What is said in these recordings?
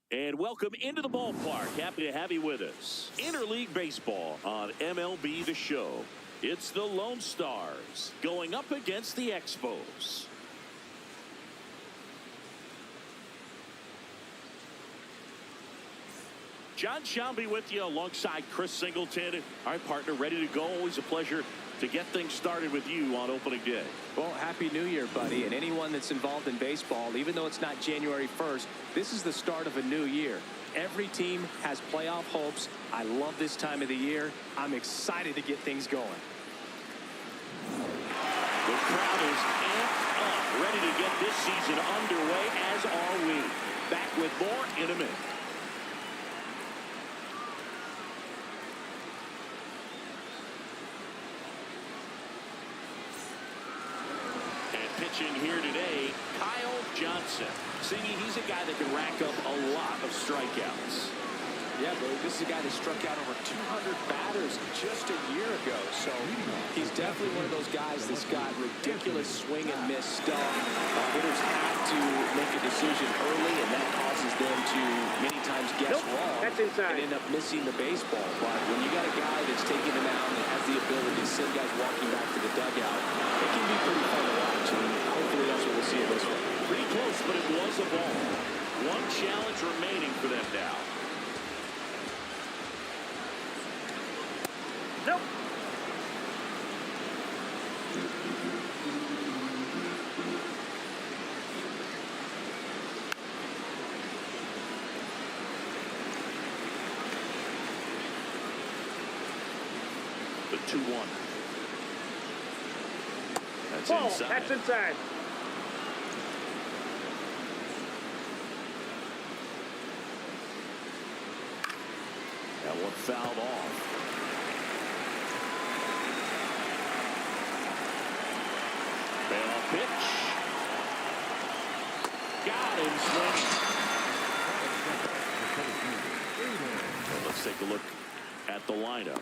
And welcome into the ballpark. Happy to have you with us. Interleague Baseball on MLB The Show. It's the Lone Stars going up against the Expos. John Shambi with you alongside Chris Singleton. All right, partner, ready to go. Always a pleasure to get things started with you on opening day. Well, happy New Year, buddy. And anyone that's involved in baseball, even though it's not January 1st, this is the start of a new year. Every team has playoff hopes. I love this time of the year. I'm excited to get things going. The crowd is amped up, ready to get this season underway, as are we. Back with more in a minute. Pitching here today, Kyle Johnson. Singy, he's a guy that can rack up a lot of strikeouts. Yeah, but this is a guy that struck out over 200 batters just a year ago. So he's definitely one of those guys that's got ridiculous swing and miss stuff. Hitters have to make a decision early, and that causes them to many times guess wrong and end up missing the baseball. But when you got a guy that's taking the mound and has the ability to send guys walking back to the dugout, it can be pretty fun to watch. And hopefully that's what we'll see in this one. Pretty close, but it was a ball. One challenge remaining for them now. Nope. The 2-1. That's inside. That's inside. That one fouled off. Payoff pitch. Got him swinging. Well, let's take a look at the lineup.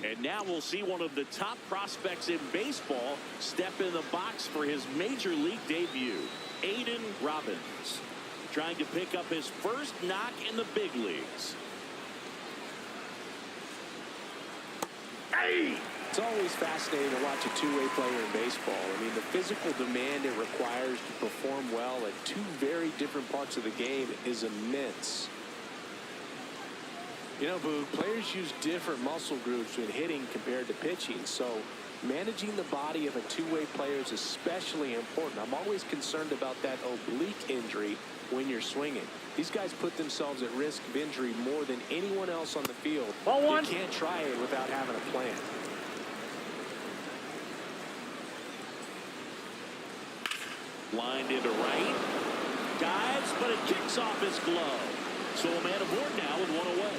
And now we'll see one of the top prospects in baseball step in the box for his major league debut. Aiden Robbins, trying to pick up his first knock in the big leagues. Hey! It's always fascinating to watch a two-way player in baseball. I mean, the physical demand it requires to perform well at two very different parts of the game is immense. You know, Boog, players use different muscle groups when hitting compared to pitching, so managing the body of a two-way player is especially important. I'm always concerned about that oblique injury when you're swinging. These guys put themselves at risk of injury more than anyone else on the field. You can't try it without having a plan. Lined into right. Dives, but it kicks off his glove. So a man aboard now with one away.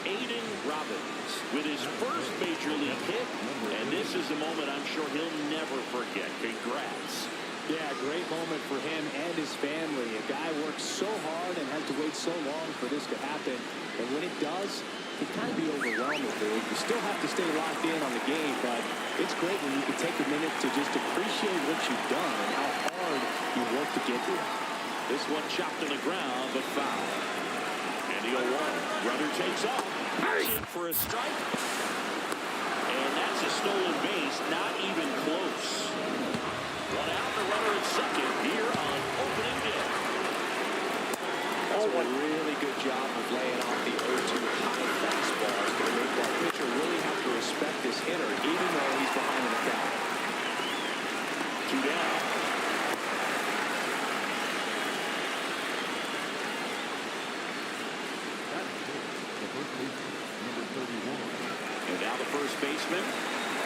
Aiden Robbins with his first major league hit, and this is a moment I'm sure he'll never forget. Congrats. Yeah, great moment for him and his family. A guy works so hard and has to wait so long for this to happen, and when it does, it can be overwhelming. You still have to stay locked in on the game, but it's great when you can take a minute to just appreciate what you've done and how hard you worked to get here. This one chopped to the ground, but foul. And the 0-1. Runner takes off. In for a strike. And that's a stolen base. Not even close. One out, the runner at second here on opening day. That's a really good job of laying off the 0-2 high fastball. It's going to make that pitcher really have to respect this hitter, even though he's behind in the count. 2 down. And now the first baseman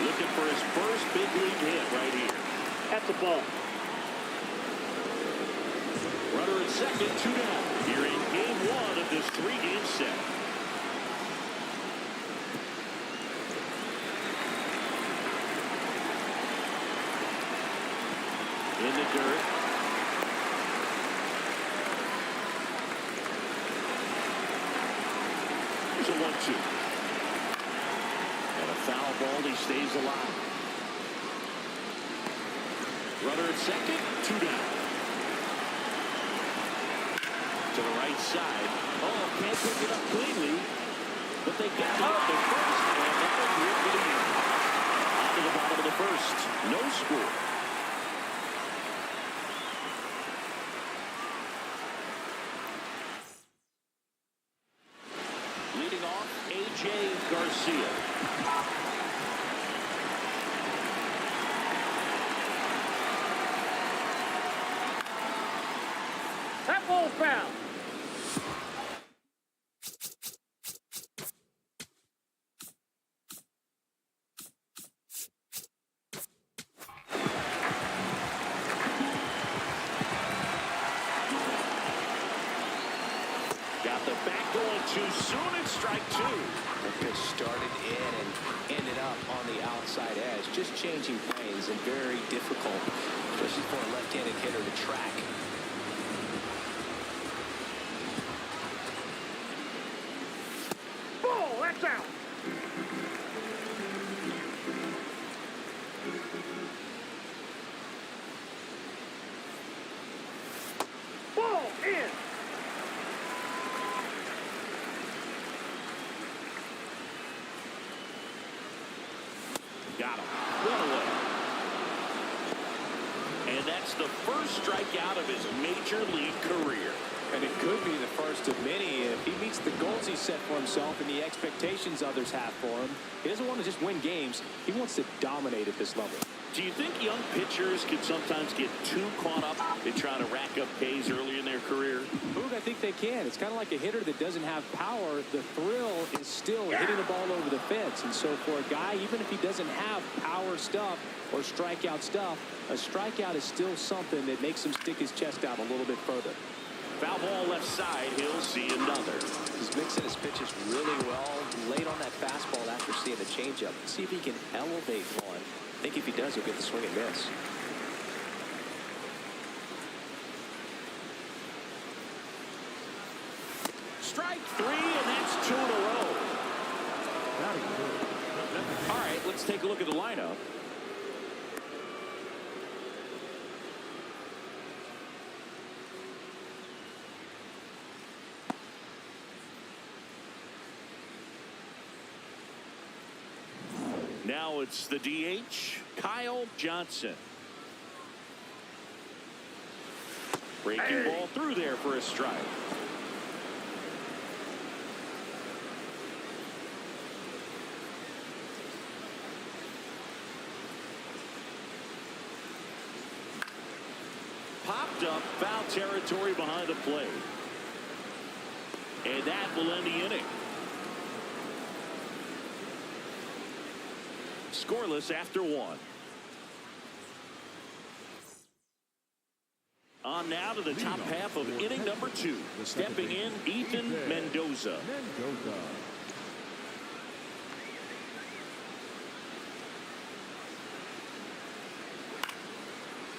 looking for his first big league hit right here. That's a ball. Runner at second, 2 down. Here in game 1 of this 3-game set. In the dirt. Here's a 1-2. And a foul ball. He stays alive. Runner at second. 2 down. To the right side. Oh, can't pick it up cleanly. But they got it up the first. And that was good for the year. On to the bottom of the first. No score. Leading off, A.J. Garcia. That ball foul. Got the back going too soon and strike 2. Because started in and ended up on the outside edge. Just changing planes and very difficult, especially for a left-handed hitter to track. Ball, that's out. Ball in. Got him. One away. And that's the first strikeout of his major league career. And it could be the first of many if he meets the goals he set for himself and the expectations others have for him. He doesn't want to just win games. He wants to dominate at this level. Do you think young pitchers can sometimes get too caught up in trying to rack up Ks early in their career? Boog, I think they can. It's kind of like a hitter that doesn't have power. The thrill is still hitting the ball over the fence. And so for a guy, even if he doesn't have power stuff or strikeout stuff, a strikeout is still something that makes him stick his chest out a little bit further. Foul ball left side. He'll see another. He's mixing his pitches really well. Late on that fastball after seeing the changeup. See if he can elevate one. I think if he does, he'll get the swing and miss. Strike 3, and that's 2 in a row. All right, let's take a look at the lineup. Now it's the DH, Kyle Johnson. Breaking ball through there for a strike. Popped up, foul territory behind the plate. And that will end the inning. Scoreless after 1. On now to the top half of inning number 2. Stepping in, Ethan Mendoza.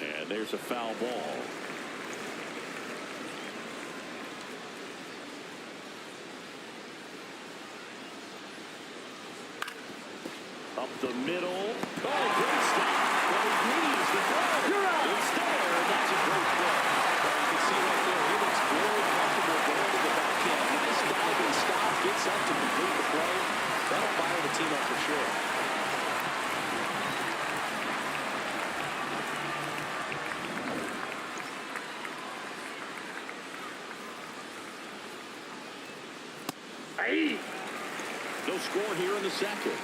And there's a foul ball. Up the middle. Oh, great stop. Well, Green's the throw. You're out. It's there. That's a great play. Well, you can see right there, he looks very comfortable going to the backhand. Nice diving stop, gets up to complete the play. That'll fire the team up for sure. Hey. No score here in the second.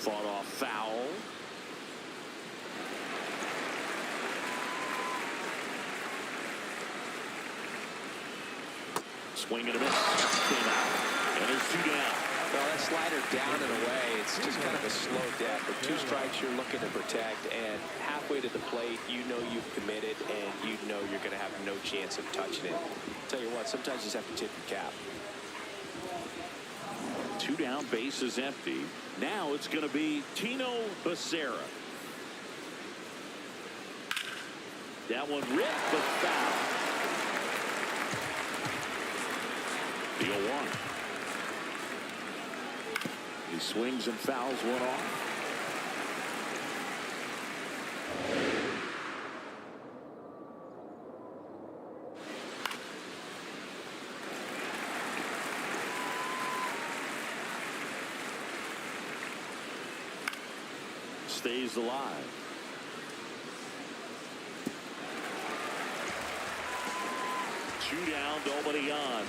Fought off foul. Swing and a miss. Came out. And there's 2 down. Well, that slider down and away, it's just kind of a slow death. With 2 strikes, you're looking to protect, and halfway to the plate, you know you've committed, and you know you're going to have no chance of touching it. Tell you what, sometimes you just have to tip your cap. 2 down, base is empty. Now it's going to be Tino Becerra. That one ripped, but foul. The 0-1. He swings and fouls one off. Stays alive. Two down, nobody on.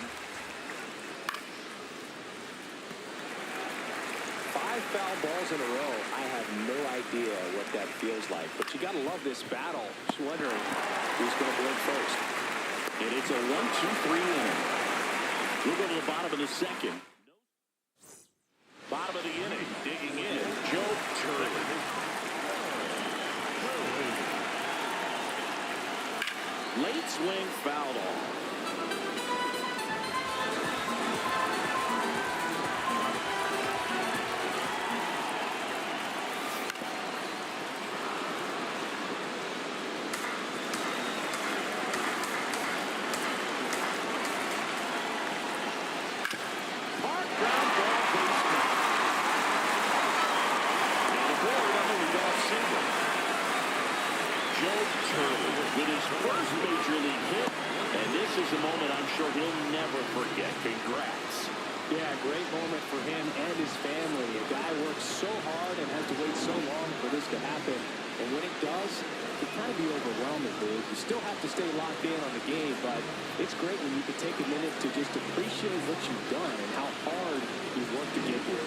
5 foul balls in a row. I have no idea what that feels like, but you gotta love this battle. Just wondering who's gonna blink first. And it's a 1-2-3 inning. We'll go to the bottom of the second. Bottom of the inning, digging in, Joe Turley. Late swing, fouled off. With his first major league hit, and this is a moment I'm sure he'll never forget. Congrats. Yeah, great moment for him and his family. A guy works so hard and has to wait so long for this to happen. And when it does, it can kind of be overwhelming, dude. You still have to stay locked in on the game, but it's great when you can take a minute to just appreciate what you've done and how hard you've worked to get here.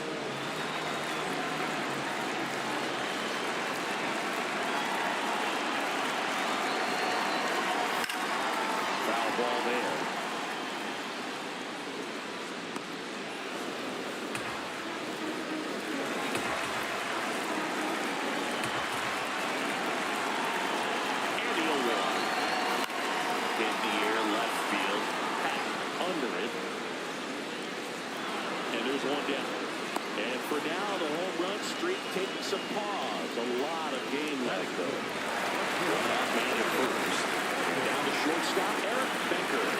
Ball there. And the 0-1. Hit the air, left field. Back under it. And there's one down. And for now, the home run streak taking some pause. A lot of game left, though. One out man at first. Down to shortstop, Eric Becker.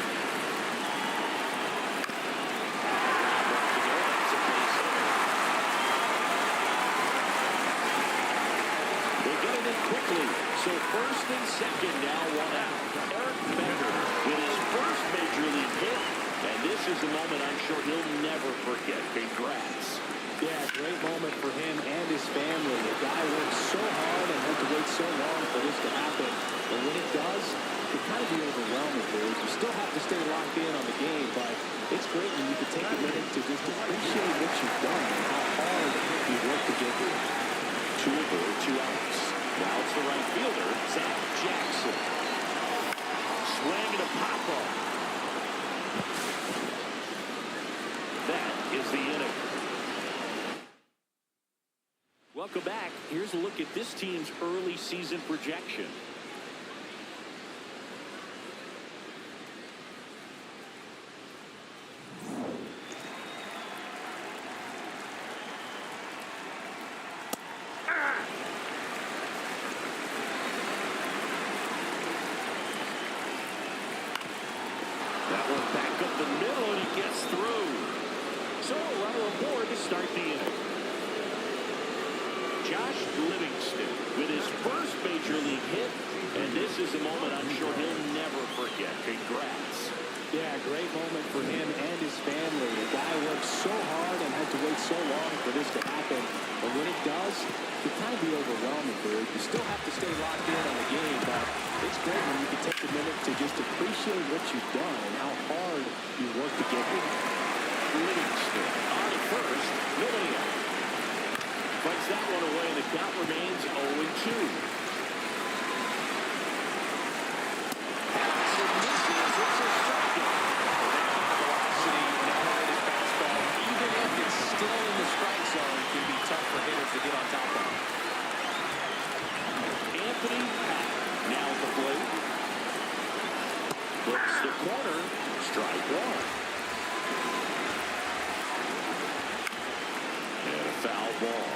They get it in quickly. So first and second, now one out. Eric Becker with his first major league hit. And this is a moment I'm sure he'll never forget. Congrats. Yeah, great moment for him and his family. The guy worked so hard and had to wait so long for this to happen. And when it does, it can kind of be overwhelming, dude. You still have to stay locked in on the game, but it's great when you can take a minute to just appreciate what you've done and how hard you've worked to get here. 2 aboard, 2 outs. Now it's the right fielder, Zach Jackson. Swing and a pop-up. That is the inning. Welcome back. Here's a look at this team's early season projection. That one back up the middle, and he gets through. So a runner aboard to start the inning. Josh Livingston with his first major league hit, and this is a moment I'm sure he'll never forget. Congrats. Yeah, great moment for him and his family. The guy worked so hard and had to wait so long for this to happen. But when it does, it can kind of be overwhelming, dude. You still have to stay locked in on the game, but it's great when you can take a minute to just appreciate what you've done and how hard you worked to get here. Livingston on at first, nobody out. Fights that one away, and the count remains 0-2. Flips the corner, strike one. And a foul ball.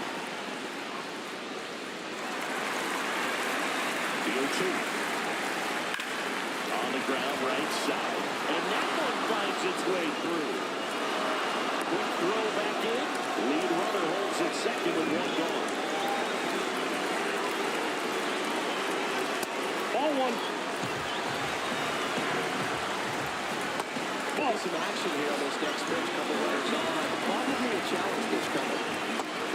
The 0-2. On the ground, right side. And that one finds its way through. some action here on this next pitch. Couple runners on. Probably a challenge pitch coming.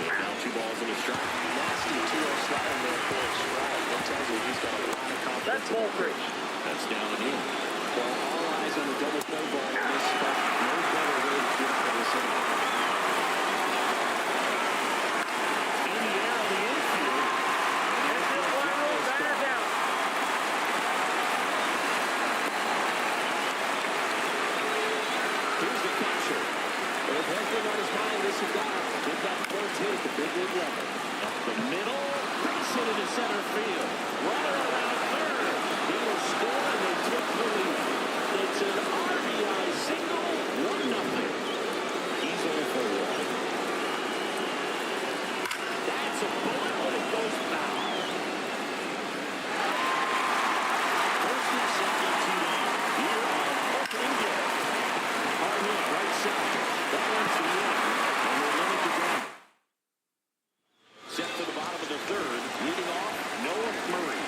Now 2 balls and a strike. Nasty 2-0 slider there for a strike. That tells you he's got a lot of confidence. That's ball 3. That's down and in. Well, all eyes on the double play ball in this spot. No better way to get out of this inning. In the air on the infield. And this one roll batter down. Here's the catcher. With everything on his mind, this is that. Get that first hit at the big league level. Up the middle. Base hit into center field. Runner around third. He will score and they take the lead. It's an RBI single. 1-0. He's 0 for 1. That's a bullet when it goes foul. First and second team here on opening day. Hard hit right side. That one's the end. And we'll limit the game. Set for the bottom of the third. Leading off, Noah Murray.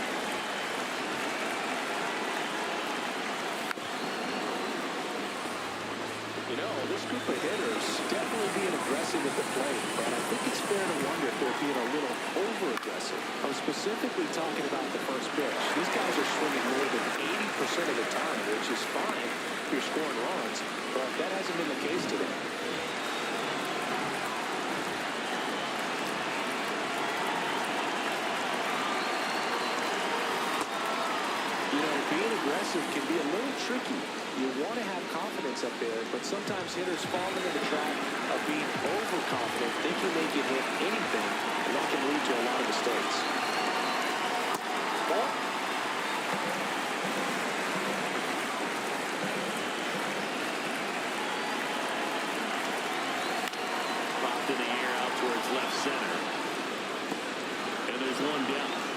You know, this group of hitters definitely being aggressive at the plate, but I think it's fair to wonder if they're being a little over-aggressive. I'm specifically talking about the first pitch. These guys are swinging more than 80% of the time, which is fine if you're scoring runs, but that hasn't been the case today. You know, being aggressive can be a little tricky. You want to have confidence up there, but sometimes hitters fall into the trap of being overconfident, thinking they can hit anything, and that can lead to a lot of mistakes. Ball. Popped in the air out towards left center. And there's one down.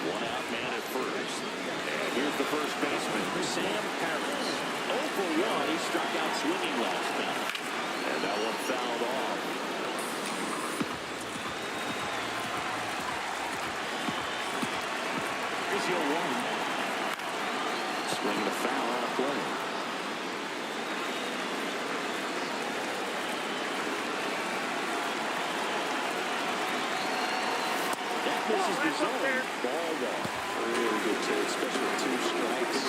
One out man at first. And here's the first baseman, Sam Harris. 0 for 1. He struck out swinging last time. And that one fouled off. Here's your 1. Swinging a foul on a play. This is the zone. Ball one. Really good take, especially with 2 strikes.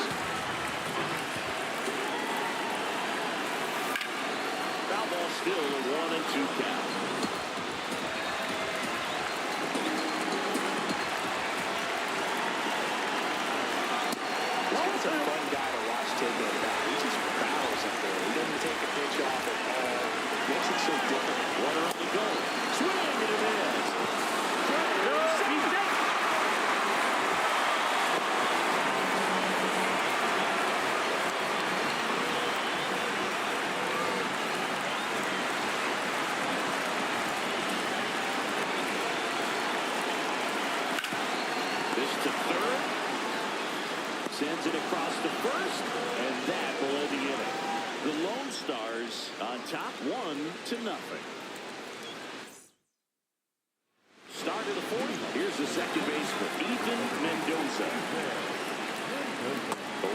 Foul ball still a 1-2 count. This guy's a fun guy to watch take that bat. He just battles up there. He doesn't take a pitch off at all. Makes it so different. Runner on the go. Swing and a miss. This to third. Sends it across the first. And that will end the inning. The Lone Stars on top 1-0. Start of the fourth. Here's the second baseman, Ethan Mendoza.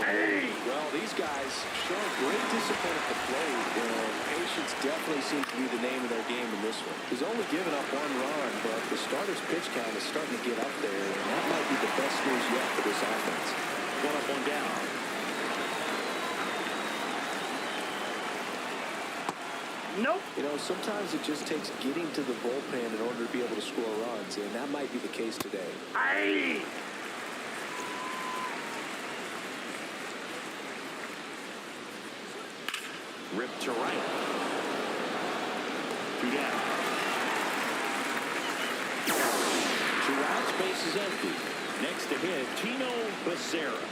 Hey! Well, these guys show great discipline at the plate, and patience definitely seems to be the name of their game in this one. He's only given up 1 run, but the starter's pitch count is starting to get up there, and that might be the best news yet for this offense. 1 up, 1 down. Nope. You know, sometimes it just takes getting to the bullpen in order to be able to score runs, and that might be the case today. Aye. Ripped to right. 2 down. 2 outs, base is empty. Next to hit, Tino Becerra.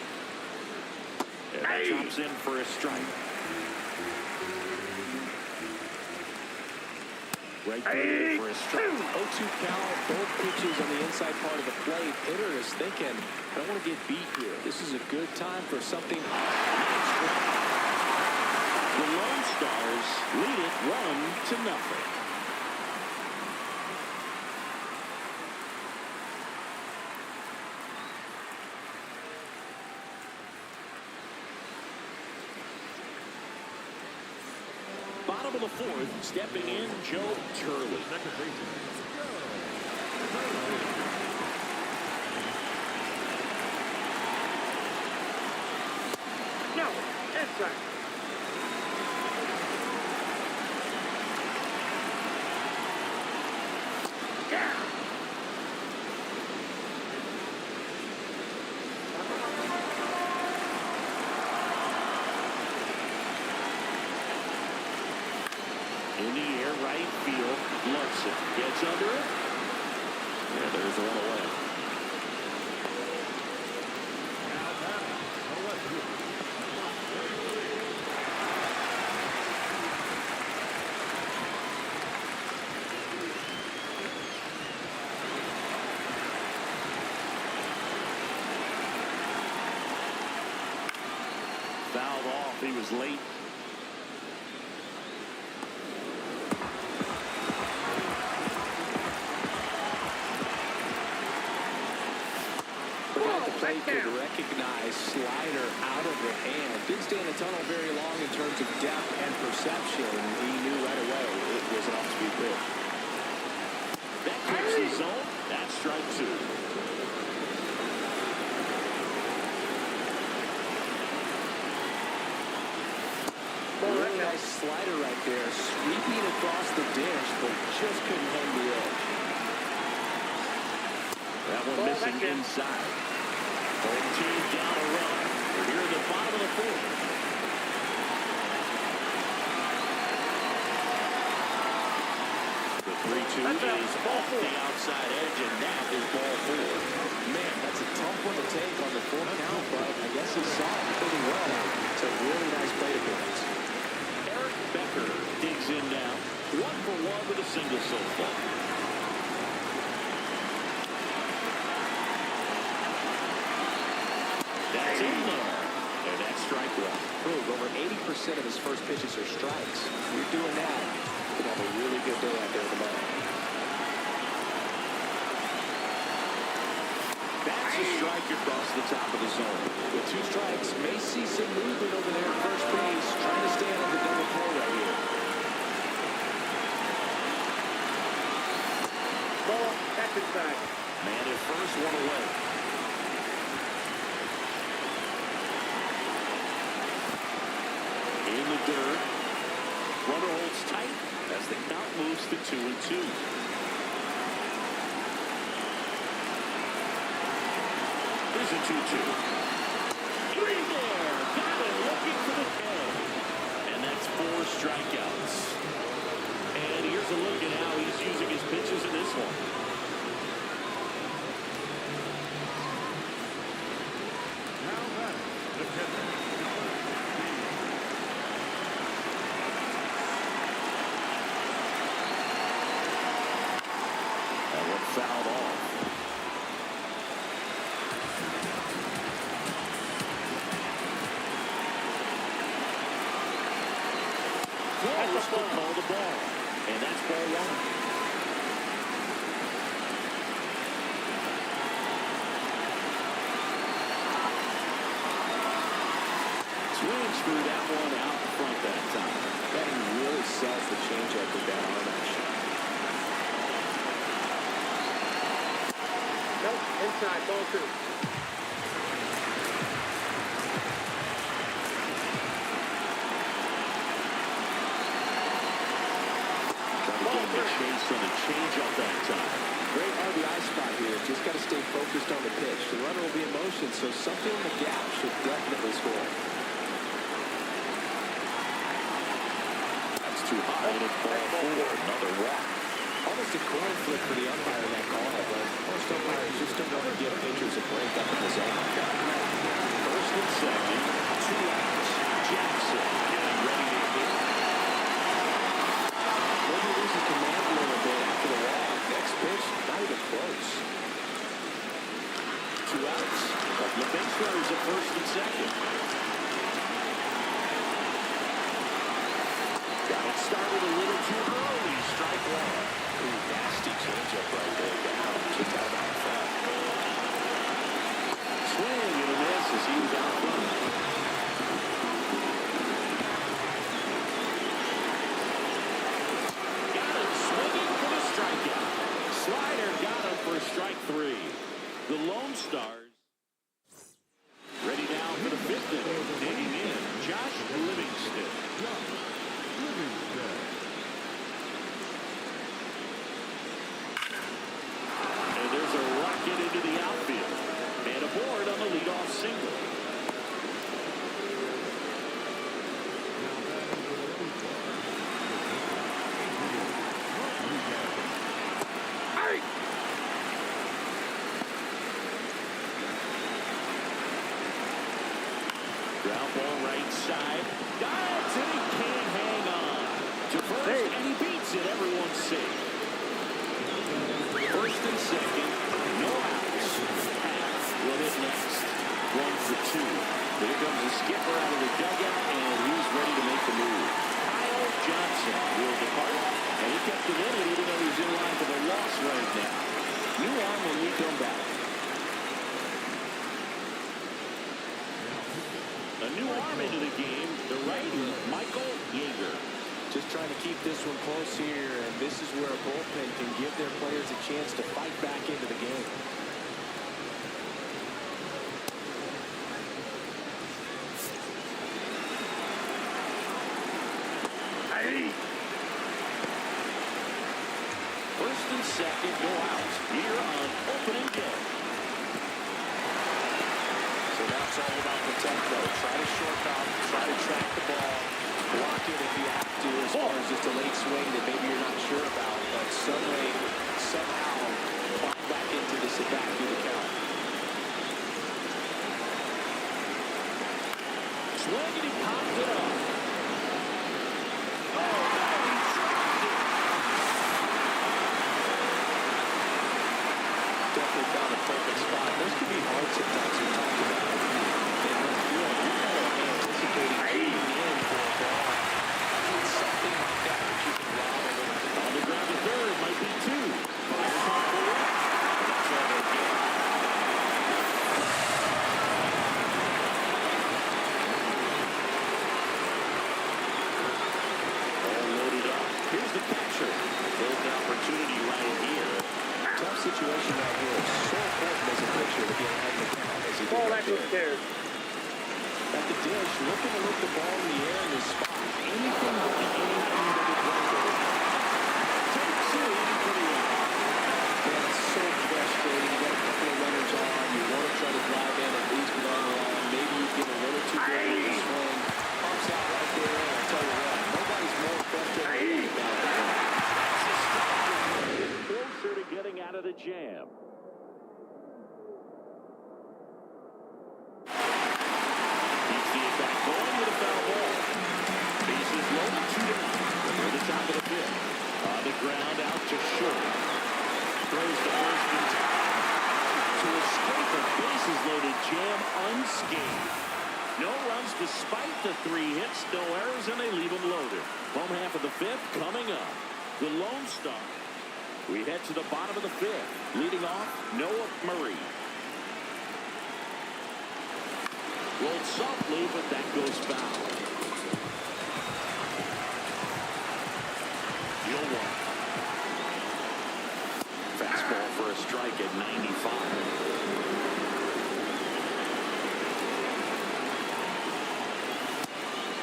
And that drops in for a strike. Right there for a strike. 0-2 count, both pitches on the inside part of the plate. Hitter is thinking, I don't want to get beat here. This is a good time for something. The Lone Stars lead it 1-0. bottom of the fourth, stepping in, Joe Turley. No, inside. Yeah. In the air, right field. Larson gets under it. And there's one away. Fouled off. He was late. Could recognize slider out of the hand. Didn't stay in the tunnel very long in terms of depth and perception. He knew right away it was an off-speed pitch. That keeps the zone. That's strike two. Really nice slider right there. Sweeping across the dish, but just couldn't hang the edge. That one missing inside. Home team down a run. We're here at the bottom of the fourth. The 3-2 is off the outside edge, and that is ball four. Man, that's a tough one to take on the full count, but I guess he saw it pretty well. It's a really nice plate appearance. Eric Becker digs in now. 1 for 1 with a single so far. That's in there. And that's strike one. Over 80% of his first pitches are strikes. You're doing that. You have a really good day out there tomorrow. That's a strike across the top of the zone. With 2 strikes, may see some movement over there at first base. Trying to stay on the double play right here. Ball, that's inside. Man at first, one away. In the dirt. Runner holds tight as the count moves to 2-2. Here's a 2-2. In there. Got it. Looking for the K. And that's 4 strikeouts. And here's a look at how he's using his pitches in this one. Fouled off. Flores will call the ball. And that's ball one. Swings through that one out front that time. That really sells the changeup with that arm action. Nope, inside, ball 2. Trying to get the chase on the changeup that time. Great RBI spot here. Just got to stay focused on the pitch. The runner will be in motion, so something in the gap should definitely score. That's too high, and it's ball 4. Another walk. Almost a coin flip for the umpire in that call, but most umpires just don't want to give pitchers a break up in the zone like that. First and second, 2 outs. Jackson getting ready to hit. Maybe loses command a little bit after the walk. Next pitch, not even close. 2 outs. Couple of base runners at first and second. Got it started a little too early. Strike one. Ooh, nasty changeup right there. Down. Just out of front. Swing and a miss as he was out front. Ground ball right side. Dives and he can't hang on. To first, and he beats it. Everyone's safe. First and second. No outs. Pass will hit next. 1 for 2. Here comes the skipper out of the dugout, and he's ready to make the move. Kyle Johnson will depart, and he kept it in it even though he's in line for the loss right now. New arm when we come back. A new arm into the game, the righty, Michael Yeager. Just trying to keep this one close here, and this is where a bullpen can give their players a chance to fight back into the game. First and second, go out here on opening day. So now it's all about the tempo. Try to short up, try to track the ball, block it if you have to, as far as just a late swing that maybe you're not sure about, but suddenly, somehow, climb back into this at bat through the count. Swing and he popped it up. Definitely found a perfect spot. Those can be hard sometimes we talked about. And when you're kind of anticipating getting in for a ball, it's something like that that you can rob a little bit. On the ground to third, might be 2. Fire top forward. That's all they get. All loaded up. Here's the catcher. Golden opportunity right here. Tough situation right here. So important as a pitcher to get ahead of the count as he did Ball right back to there. upstairs. At the dish, looking to lift the ball in the air in this spot. Anything but the anything that it runs over. Takes it in pretty well. Man, it's so frustrating. You got a couple of runners on. You want to try to drive in at least with on the line. Maybe you get a little too big with the swing. Pops out right there, and I'll tell you what, nobody's more frustrated than that. Closer to getting out of the jam. Keeps the attack going with a foul ball. Bases loaded, 2 down. Near the top of the 5th. On the ground, out to short. Throws the first and to escape a bases loaded jam unscathed. No runs despite the 3 hits, no errors, and they leave them loaded. Home half of the 5th coming up. The Lone Star. We head to the bottom of the 5th. Leading off, Noah Murray. Rolled softly, but that goes foul. Deal 1. Fastball for a strike at 95.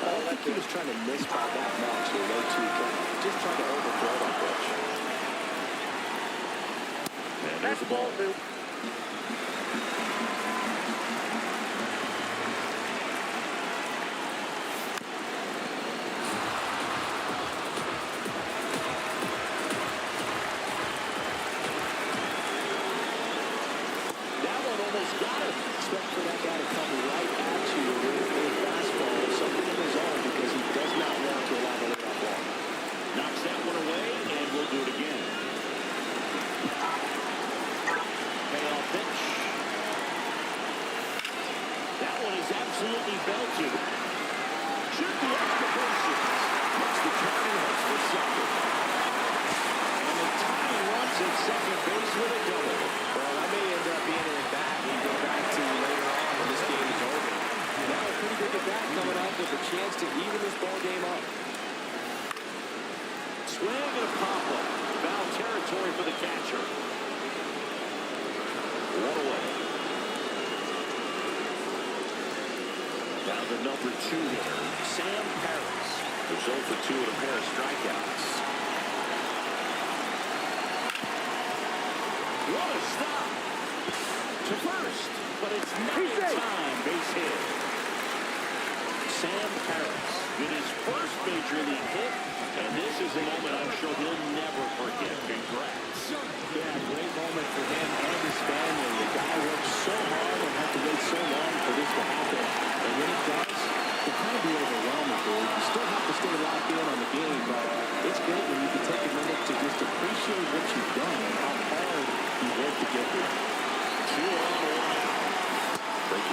I don't think he was trying to miss by that much or low 2 count. Just trying to overthrow that pitch. And there's the ball. That one almost got him. Expect for that guy to come right at you with a fastball, something in his own, because he does not want to allow the leadoff ball. Knocks that one away, and we'll do it again. Payoff pitch. That one is absolutely belted. Should be extra bases. Makes the turn and heads for second. And the tying runs at second base with a double. Well, that may end up being an at-bat we go back to later on when this game is over. Now a pretty big at-bat coming up with a chance to even this ball game up. Swing and a pop-up. Foul territory for the catcher. 1 away. Now the number 2 hitter, Sam Paris. Who's 0 for 2 with a pair of strikeouts. What a stop. To first, but it's not in time. Base hit. Sam Paris with his first major league hit, and this is a moment I'm sure he'll never forget. Congrats. Yeah, great moment for him and his family. The guy worked so hard and had to wait so long for this to happen. And when he does,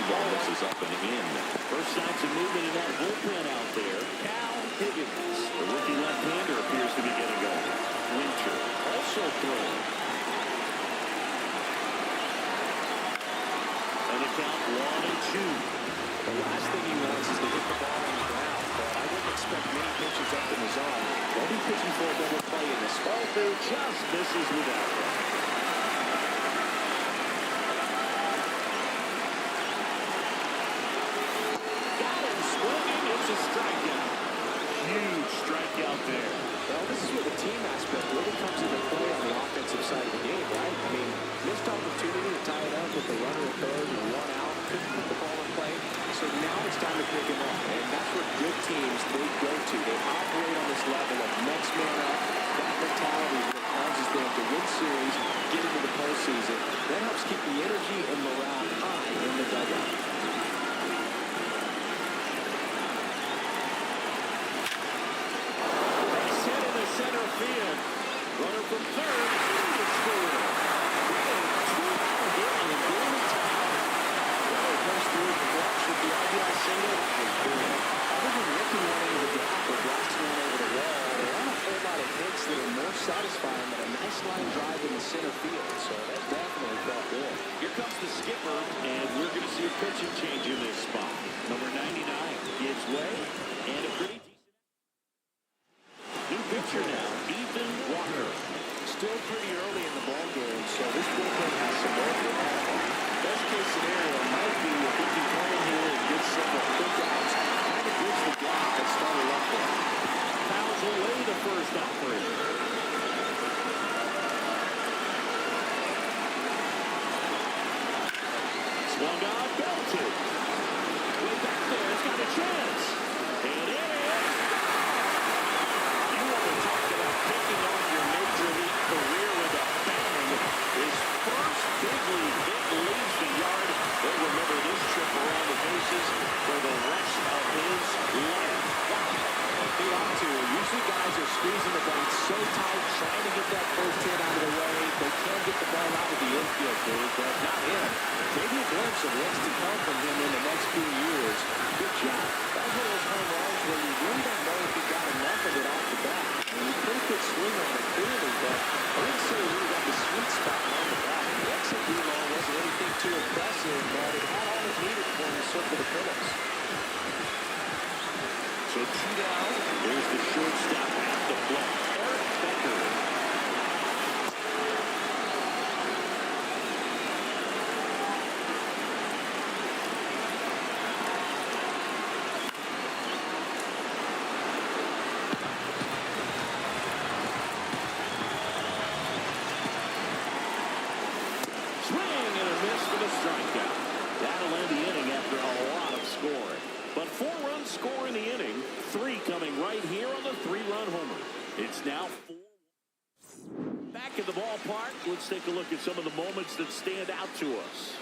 ball misses up and in. First signs of movement in that bullpen out there. Cal Higgins, the rookie left-hander, appears to be getting going. Winter also throwing. And the count 1-2. The last thing he wants is to hit the ball on the ground, but I wouldn't expect many pitches up in the zone. They'll be pitching for a double play in this. Ball two just misses without that. Got him swinging. It's a strikeout. Huge strikeout there. Well, this is where the team aspect really comes into play on the offensive side of the game, right? I mean, missed opportunity to tie it up with the runner at third and one out. Couldn't put the ball in play. So now it's time to pick him up. And that's what good teams, they go to. They operate on this level of next man up. That mentality is what causes them to win series, get into the postseason. That helps keep the energy and morale high in the dugout. Base hit in the center field. Runner from third. He scored. Two-out hit in the game of time. Well, it comes through the block with the RBI single. Other than looking one over the gap or blasting one over the wall, there aren't a whole lot of hits that are more satisfying than a nice line drive in the center field. So that definitely felt good. Here comes the skipper, and we're going to see a pitching change in this spot. Number 99 gives way, and a pretty decent new pitcher now, Ethan Walker. Still pretty early in the ball game, so this bullpen has some work to have. Best case scenario might be if he can come in here and get some quick outs, kind of bridge the gap that started up there. Fouls away the first offering. Swung on, belted. Way back there, it's got a chance. And it is. You want to talk about kicking off your major league career with a bang. His first big league hit leaves the yard. They'll remember this trip around the bases for the rest of his life. They ought to. Usually guys are squeezing the ball so tight, trying to get that first hit out of the way. They can get the ball out of the infield, Dave, but not him. Maybe a glimpse of what's to come from him in the next few years. Good job. That was one of those home runs where you really don't know if he got enough of it off the bat. I mean, he pretty good swing on it clearly, but I wouldn't say he really got the sweet spot on the bat. The exit D-long wasn't anything too impressive, but it had all it needed for him to circle the finish. So 2 down. There's the shortstop at the plate. Eric Becker. Swing and a miss for the strikeout. That'll end the inning after a lot of scoring. But 4 runs score in the inning, 3 coming right here on the 3-run homer. It's now 4. Back at the ballpark, let's take a look at some of the moments that stand out to us.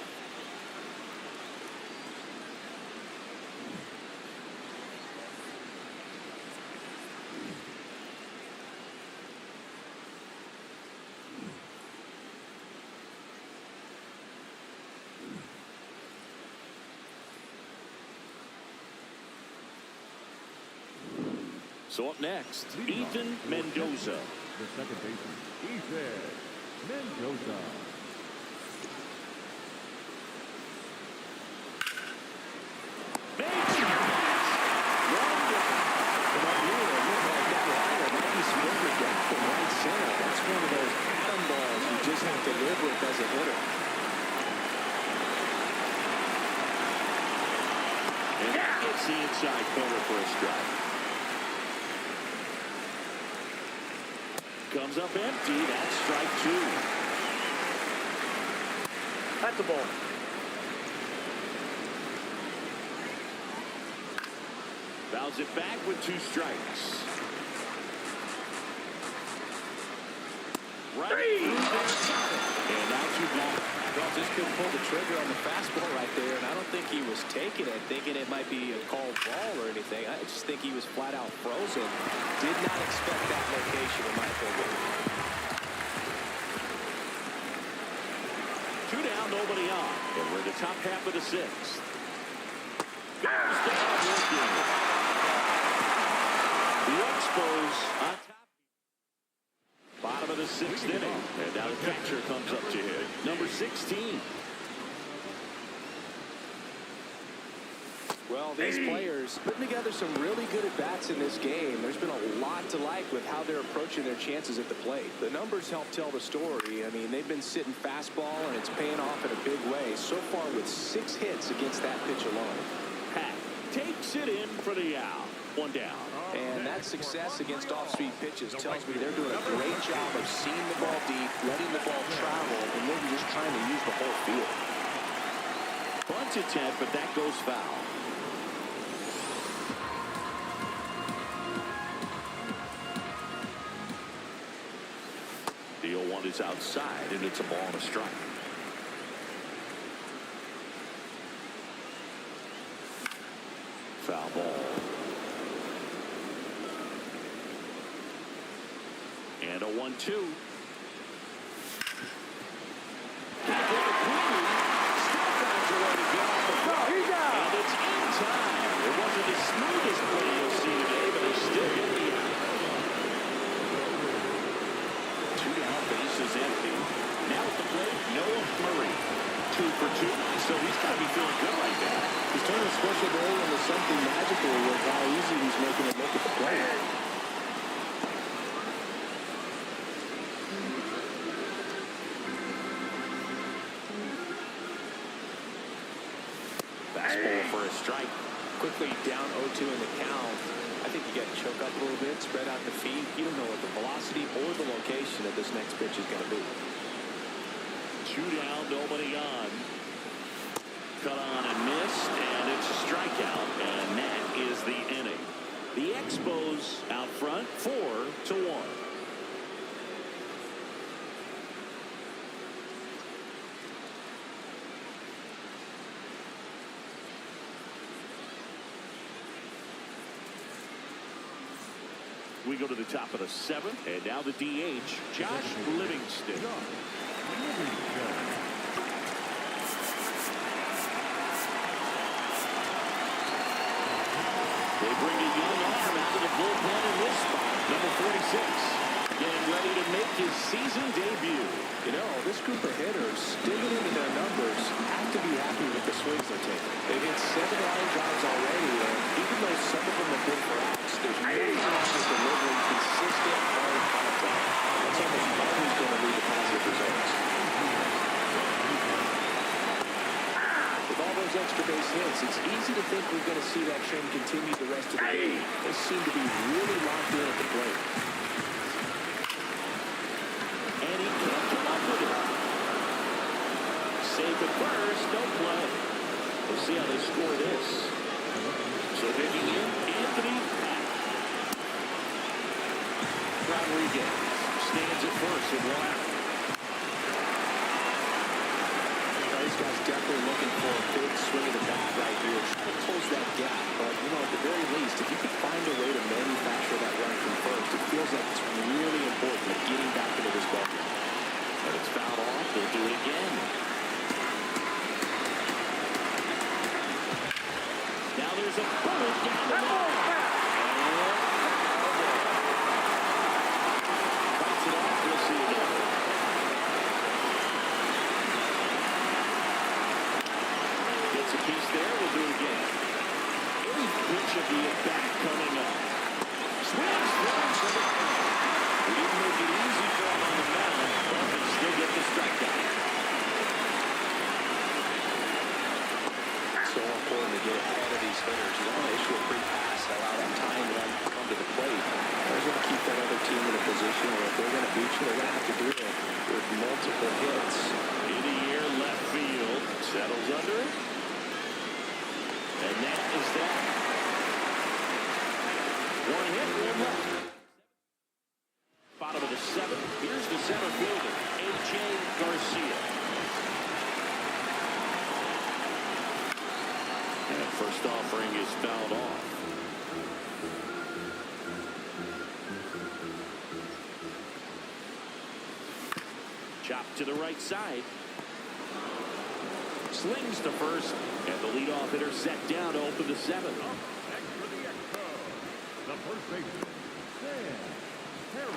So up next, Ethan Mendoza. The second baseman, Ethan Mendoza. Makes the catch. Right center. That's one of those atom balls you just have to live with as a hitter. And that gets the inside corner for a strike. Comes up empty. That's strike 2. That's the ball. Fouls it back with 2 strikes. Right through there. And now 2 balls. Well, just couldn't pull the trigger on the fastball right there, and I don't think he was taking it, thinking it might be a called ball or anything. I just think he was flat out frozen. Did not expect that location, in my opinion. 2 down, no nobody on. And we're in the top half of the sixth. Goes down looking. The Expos on top. Bottom of the sixth inning. And now the catcher comes up to hit. Number 16. Well, these players putting together some really good at-bats in this game. There's been a lot to like with how they're approaching their chances at the plate. The numbers help tell the story. I mean, they've been sitting fastball, and it's paying off in a big way. So far with 6 hits against that pitch alone. Pat takes it in for the out. One down. And that success against off-speed pitches tells me they're doing a great job of seeing the ball deep, letting the ball travel, and maybe just trying to use the whole field. Bunt attempt, but that goes foul. The 0-1 is outside, and it's a ball and a strike. Foul ball. And a 1-2. He's out. And it's in time. It wasn't the smoothest play you'll see today, but they still get the out. 2 down, base is empty. Now at the plate, Noah Murray. 2 for 2, so he's got to be feeling good right now. He's turning a special day into something magical with how easy he's making it look at the plate. Fastball for a strike. Quickly down 0-2 in the count. I think you got to choke up a little bit, spread out the feet. You don't know what the velocity or the location of this next pitch is going to be. 2 down, nobody on. Cut on and missed, and it's a strikeout, and that is the inning. The Expos out front, 4-1. We go to the top of the 7th, and now the DH, Josh Livingston. They bring a young arm out of the bullpen in this spot. Number 46, getting ready to make his season debut. You know, this group of hitters, digging into their numbers, have to be happy with the swings they're taking. They've hit 7 line drives already, and even though some of them have been for outs, there's no reason for delivering consistent hard contact. That's almost always going to lead to positive results. With all those extra base hits, it's easy to think we're going to see that trend continue the rest of the game. They seem to be really locked in at the plate. And he can't come up with it. Save it first, no play. We'll see how they score this. So digging in, Anthony Rodriguez stands at first and 1 out. These guys definitely looking for a big swing of the bat right here. Trying to close that gap, but you know, at the very least, if you could find a way to manufacture that run from first, it feels like it's really important at getting back into this ball game. But it's fouled off. They'll do it again. Now there's a bullet down the middle. Fights it off. We'll see again. Gets a piece there. We'll do it again. Every pitch of the at-bat coming up. Swings. He didn't make it easy for him on the mound, but he still get the strikeout. So important to get ahead of these hitters. You don't want to issue a free pass and allow that time to them to come to the plate. They're going to keep that other team in a position where if they're going to beat you, they're going to have to do it with multiple hits. In the air, left field. Settles under it. And that is that. 1 hit, 1 left. Bottom of the 7th. Here's the center fielder, A.J. Garcia. And first offering is fouled off. Chopped to the right side. slings to first, and the leadoff hitter set down to open the seventh. Up next for the Expos, the first baseman, Sam Harris.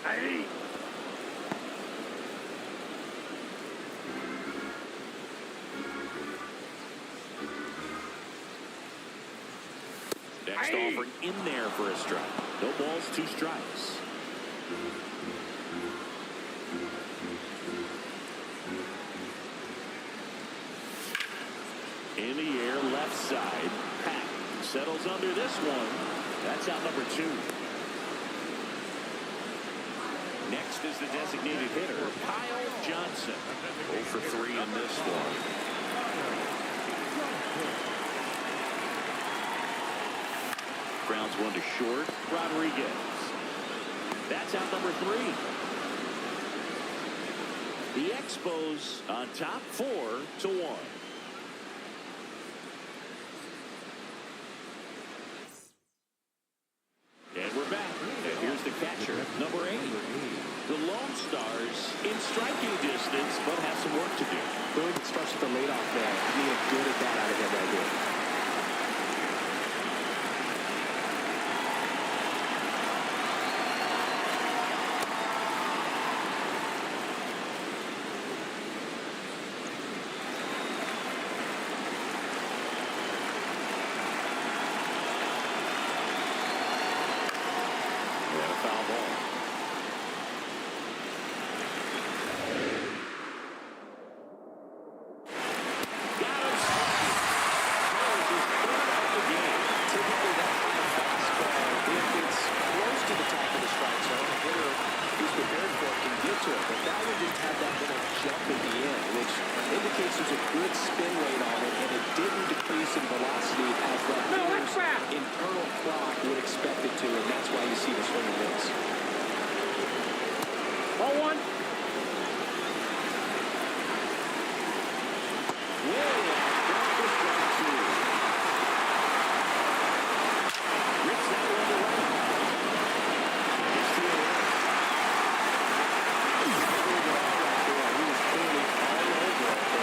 Hey! Next offering in there for a strike. No balls, 2 strikes. In the air, left side. Pat settles under this one. That's out number 2. Next is the designated hitter, Kyle Johnson. 0 for 3 in this one. Grounds one to short. Rodriguez. That's out number 3. The Expos on top 4-1. And we're back. And here's the catcher, number 8. The Lonestars in striking distance, but have some work to do. Boog starts with the leadoff man. You need a good at bat out of him right here. And a foul ball. Got him straight. There's his 3rd of the game. Typically that high fastball, if it's close to the top of the strike zone, the hitter who's prepared for it can get to it. But that one didn't have that little jump at the end, which indicates there's a good spin rate on it, and it didn't decrease in velocity as that hitter's internal clock would expect it to, and that's why you see the swing and miss. Ball 1.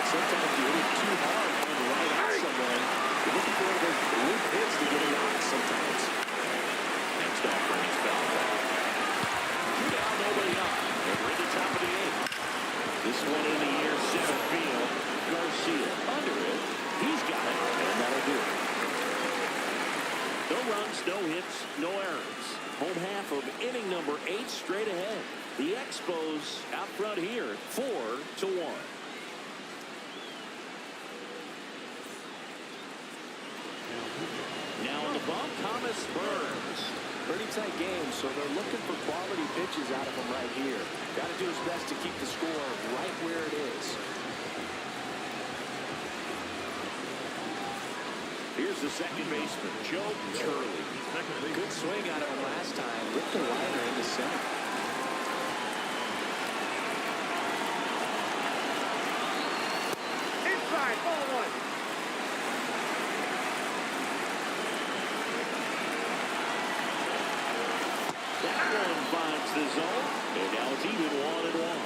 Sometimes you hit it too hard and right at someone. You're looking for those loop hits to get a knock sometimes. Next offering is foul ball. 2 down, nobody up. And we're at the top of the 8th. This one in the air, center field. Garcia under it. He's got it, and that'll do it. No runs, no hits, no errors. Home half of inning number 8 straight ahead. The Expos out front here, 4-1. Now on the bump, Thomas Burns. Pretty tight game, so they're looking for quality pitches out of him right here. Got to do his best to keep the score right where it is. Here's the second baseman, Joe Turley. Good swing out of him last time. Ripped the liner into center. Inside, ball 1. That one finds the zone, and now it's even 1-1.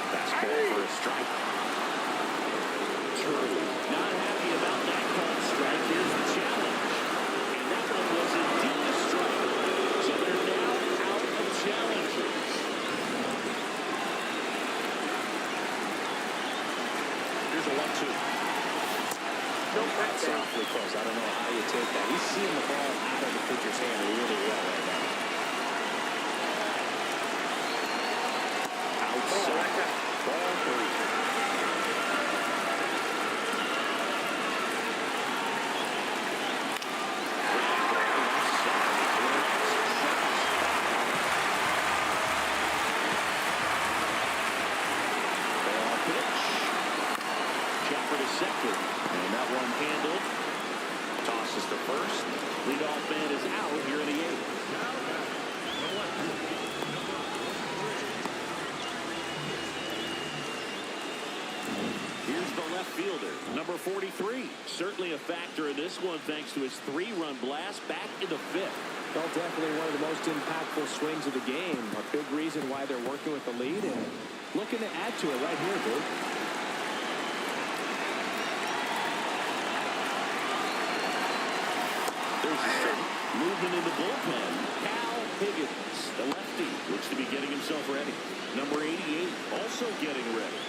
Fastball for a strike. Turley not happy about that called strike. Here's the challenge. And that one was indeed a strike. So they're now out of challenges. Here's a 1-2. Nope, that's That's down. awfully close. I don't know how you take that. He's seeing the ball out of the pitcher's hand really well right now. Outside. Ball 3. Second, and that one handled. Tosses to first. Leadoff man is out here in the 8th. Now, the left, number Here's the left fielder, number 43. Certainly a factor in this one thanks to his 3-run blast back in the 5th. Well, definitely one of the most impactful swings of the game. A big reason why they're working with the lead and looking to add to it right here, dude. There's the second. Movement in the bullpen. Cal Higgins, the lefty, looks to be getting himself ready. Number 88, also getting ready.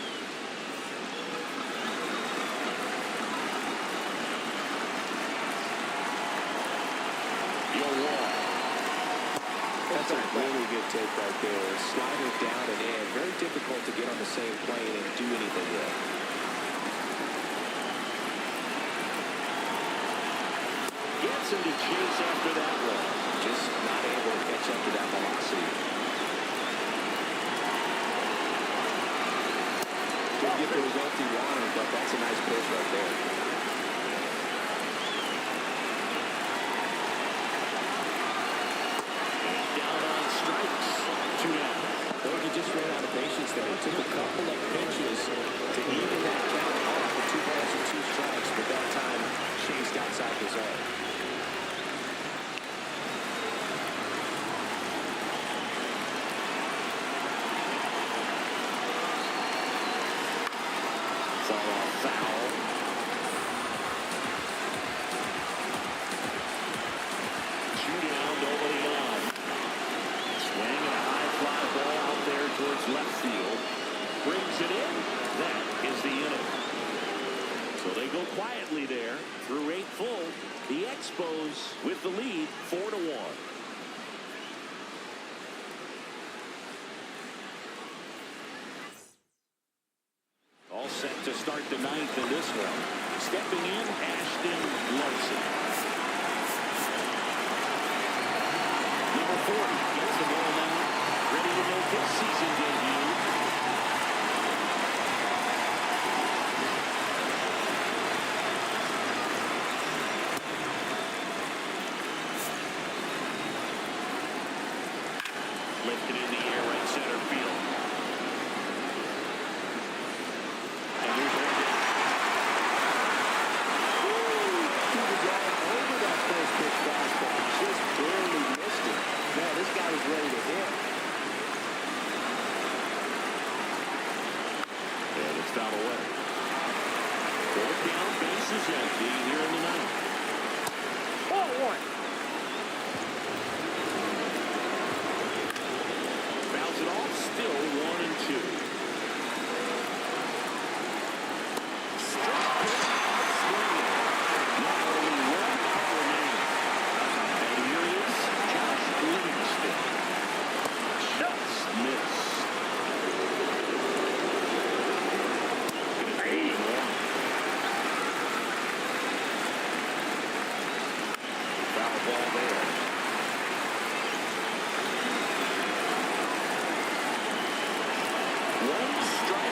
That's a really good take right there. Slider down and in. Very difficult to get on the same plane and do anything with. Gets him to chase after that one. Just not able to catch up to that velocity. Didn't get the result he wanted, but that's a nice pitch right there. Just ran out of patience there. It took a couple of pitches to even that count off with 2 balls and 2 strikes, but that time chased outside the zone. Foul. Two down, nobody on. Swing and a high fly ball out there towards left field. Brings it in. That is the inning. So they go quietly there through 8 full. The Expos with the lead 4-1. All set to start the 9th in this one. Stepping in, Ashton Larson. Number 40 gets the ball now. Ready to make his season debut. Lifted in the air, right center field. And there's one down. He was all over that first pitch fastball. Just barely missed it. Man, this guy was ready to hit. And it's foul away. 4th down, base is empty here in the 9th. 4-1. Fouls it off, still 1-2. Strike pitch, swinging. Not only 1 out remaining. And here is Josh Livingston. Just missed. Foul ball there. One strike.